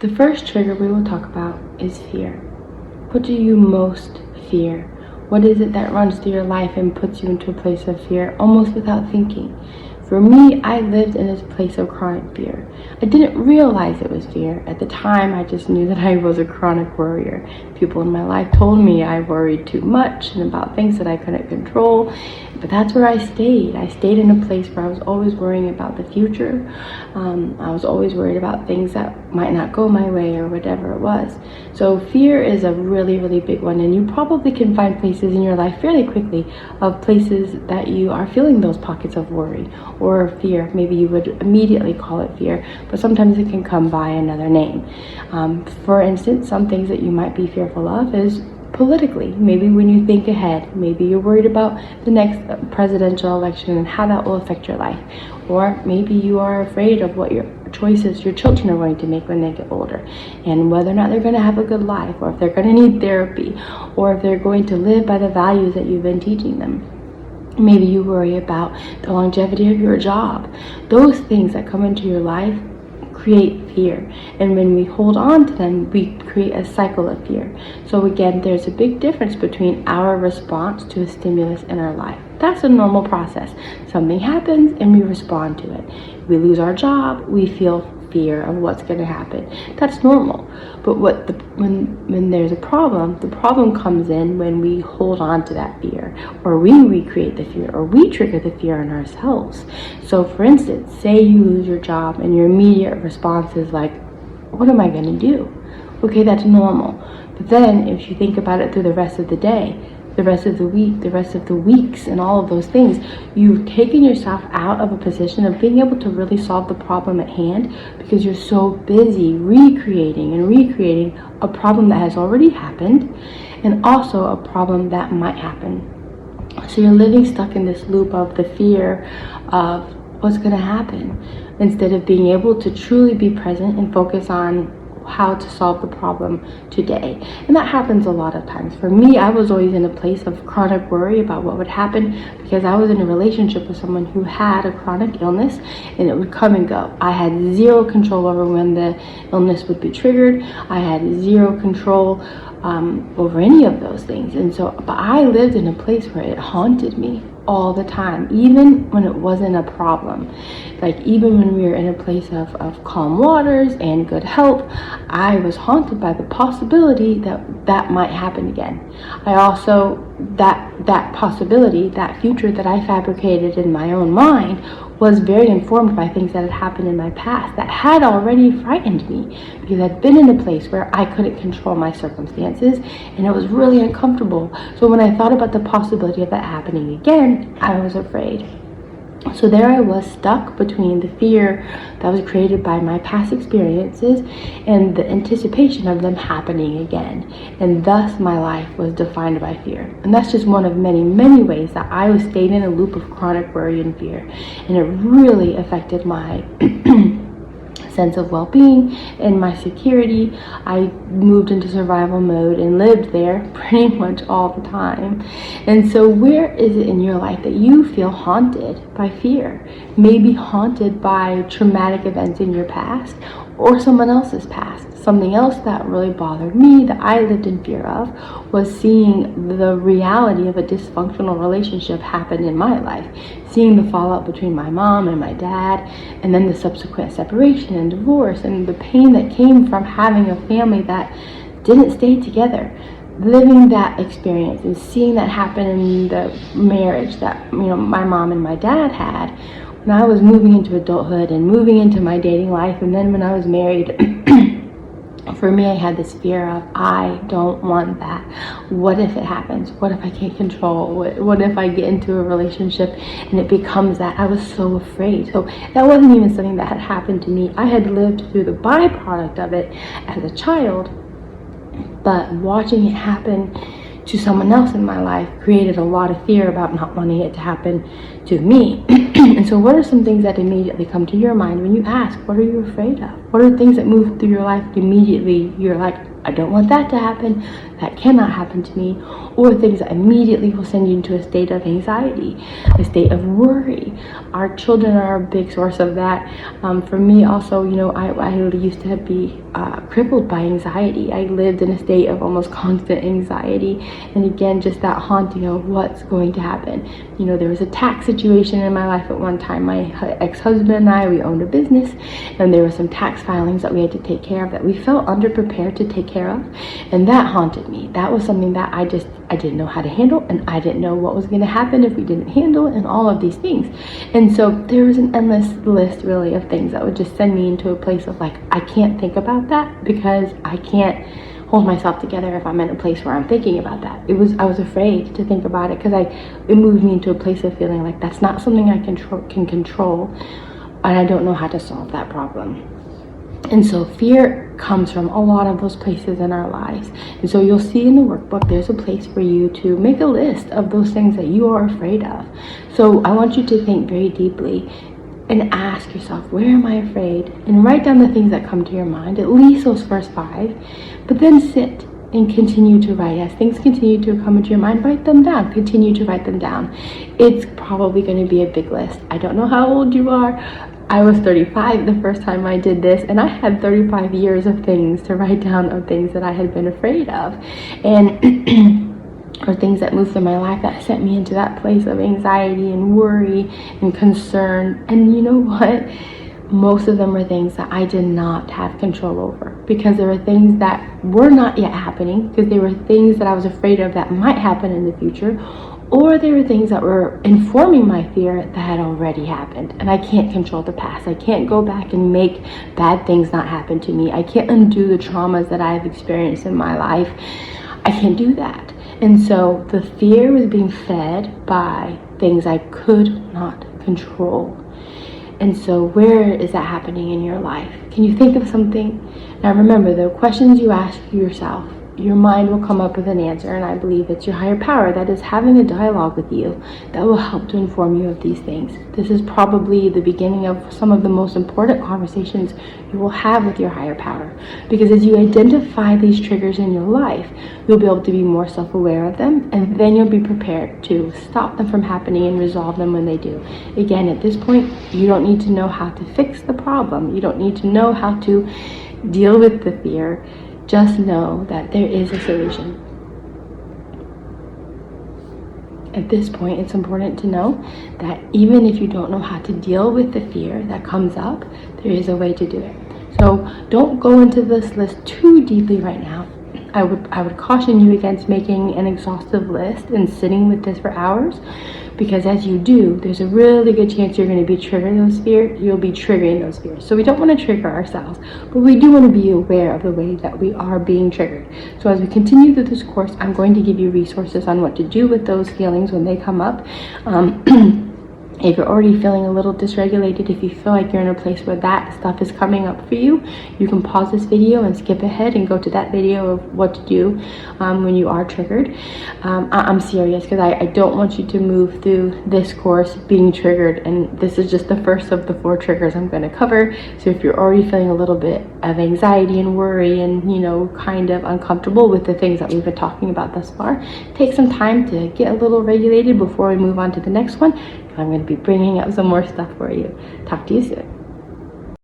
The first trigger we will talk about is fear. What do you most fear? What is it that runs through your life and puts you into a place of fear almost without thinking? For me, I lived in this place of chronic fear. I didn't realize it was fear. At the time, I just knew that I was a chronic worrier. People in my life told me I worried too much and about things that I couldn't control. But that's where I stayed. I stayed in a place where I was always worrying about the future. I was always worried about things that might not go my way or whatever it was. So fear is a really, really big one. And you probably can find places in your life fairly quickly of places that you are feeling those pockets of worry or fear. Maybe you would immediately call it fear, but sometimes it can come by another name. For instance, some things that you might be fearful of is politically. Maybe when you think ahead, maybe you're worried about the next presidential election and how that will affect your life. Or maybe you are afraid of what your choices your children are going to make when they get older, and whether or not they're going to have a good life, or if they're going to need therapy, or if they're going to live by the values that you've been teaching them. Maybe you worry about the longevity of your job. Those things that come into your life create fear, and when we hold on to them, we create a cycle of fear. So again, there's a big difference between our response to a stimulus in our life. That's a normal process. Something happens and we respond to it. We lose our job, we feel fear of what's going to happen. That's normal. But when there's a problem, the problem comes in when we hold on to that fear, or we recreate the fear, or we trigger the fear in ourselves. So for instance, say you lose your job and your immediate response is like, what am I going to do? Okay, that's normal. But then if you think about it through the rest of the day, the rest of the week, the rest of the weeks, and all of those things, you've taken yourself out of a position of being able to really solve the problem at hand because you're so busy recreating a problem that has already happened and also a problem that might happen. So you're living stuck in this loop of the fear of what's going to happen instead of being able to truly be present and focus on how to solve the problem today. And that happens a lot of times. For me, I was always in a place of chronic worry about what would happen because I was in a relationship with someone who had a chronic illness and it would come and go. I had zero control over when the illness would be triggered. I had zero control over any of those things. And so, but I lived in a place where it haunted me all the time, even when it wasn't a problem. Like even when we were in a place of calm waters and good health, I was haunted by the possibility that might happen again. I also, that possibility, that future that I fabricated in my own mind was very informed by things that had happened in my past that had already frightened me because I'd been in a place where I couldn't control my circumstances and it was really uncomfortable. So when I thought about the possibility of that happening again, I was afraid. So there I was stuck between the fear that was created by my past experiences and the anticipation of them happening again. And thus my life was defined by fear. And that's just one of many, many ways that I was stayed in a loop of chronic worry and fear. And it really affected my sense of well-being and my security. I moved into survival mode and lived there pretty much all the time. And so where is it in your life that you feel haunted by fear? Maybe haunted by traumatic events in your past or someone else's past. Something else that really bothered me that I lived in fear of was seeing the reality of a dysfunctional relationship happen in my life. Seeing the fallout between my mom and my dad, and then the subsequent separation and divorce, and the pain that came from having a family that didn't stay together. Living that experience and seeing that happen in the marriage that my mom and my dad had when I was moving into adulthood and moving into my dating life, and then when I was married. For me, I had this fear of, I don't want that. What if it happens? What if I can't control? What if I get into a relationship and it becomes that? I was so afraid. So that wasn't even something that had happened to me. I had lived through the byproduct of it as a child, but watching it happen to someone else in my life created a lot of fear about not wanting it to happen to me. And so what are some things that immediately come to your mind when you ask, what are you afraid of? What are things that move through your life immediately? You're like, I don't want that to happen. That cannot happen to me. Or things that immediately will send you into a state of anxiety, a state of worry. Our children are a big source of that. For me also, I used to be crippled by anxiety. I lived in a state of almost constant anxiety. And again, just that haunting of what's going to happen. There was a tax situation in my life at one time. My ex-husband and I, we owned a business, and there were some tax filings that we had to take care of that we felt underprepared to take care of. And that haunted me. That was something that I didn't know how to handle, and I didn't know what was going to happen if we didn't handle it, and all of these things. And so there was an endless list really of things that would just send me into a place of like, I can't think about that because I can't hold myself together if I'm in a place where I'm thinking about that. I was afraid to think about it because it moved me into a place of feeling like that's not something I can control, and I don't know how to solve that problem. And so fear comes from a lot of those places in our lives. And so you'll see in the workbook, there's a place for you to make a list of those things that you are afraid of. So I want you to think very deeply and ask yourself, where am I afraid? And write down the things that come to your mind, at least those first 5. But then sit and continue to write. As things continue to come into your mind, write them down. Continue to write them down. It's probably going to be a big list. I don't know how old you are. I was 35 the first time I did this, and I had 35 years of things to write down of things that I had been afraid of, and or things that moved through my life that sent me into that place of anxiety and worry and concern. And you know what? Most of them were things that I did not have control over, because there were things that were not yet happening, because they were things that I was afraid of that might happen in the future, or there were things that were informing my fear that had already happened. And I can't control the past. I can't go back and make bad things not happen to me. I can't undo the traumas that I've experienced in my life. I can't do that. And so the fear was being fed by things I could not control. And so where is that happening in your life? Can you think of something? Now remember, the questions you ask yourself, your mind will come up with an answer, and I believe it's your higher power that is having a dialogue with you that will help to inform you of these things. This is probably the beginning of some of the most important conversations you will have with your higher power, because as you identify these triggers in your life, you'll be able to be more self-aware of them, and then you'll be prepared to stop them from happening and resolve them when they do. Again, at this point, you don't need to know how to fix the problem. You don't need to know how to deal with the fear. Just know that there is a solution. At this point, it's important to know that even if you don't know how to deal with the fear that comes up, there is a way to do it. So don't go into this list too deeply right now. I would caution you against making an exhaustive list and sitting with this for hours, because as you do, there's a really good chance you're going to be triggering those fears. You'll be triggering those fears. So we don't want to trigger ourselves, but we do want to be aware of the way that we are being triggered. So as we continue through this course, I'm going to give you resources on what to do with those feelings when they come up. If you're already feeling a little dysregulated, if you feel like you're in a place where that stuff is coming up for you, you can pause this video and skip ahead and go to that video of what to do when you are triggered. I'm serious, because I don't want you to move through this course being triggered, and this is just the first of the 4 triggers I'm going to cover. So if you're already feeling a little bit of anxiety and worry and, kind of uncomfortable with the things that we've been talking about thus far, take some time to get a little regulated before we move on to the next one. I'm going to be bringing up some more stuff for you. Talk to you soon.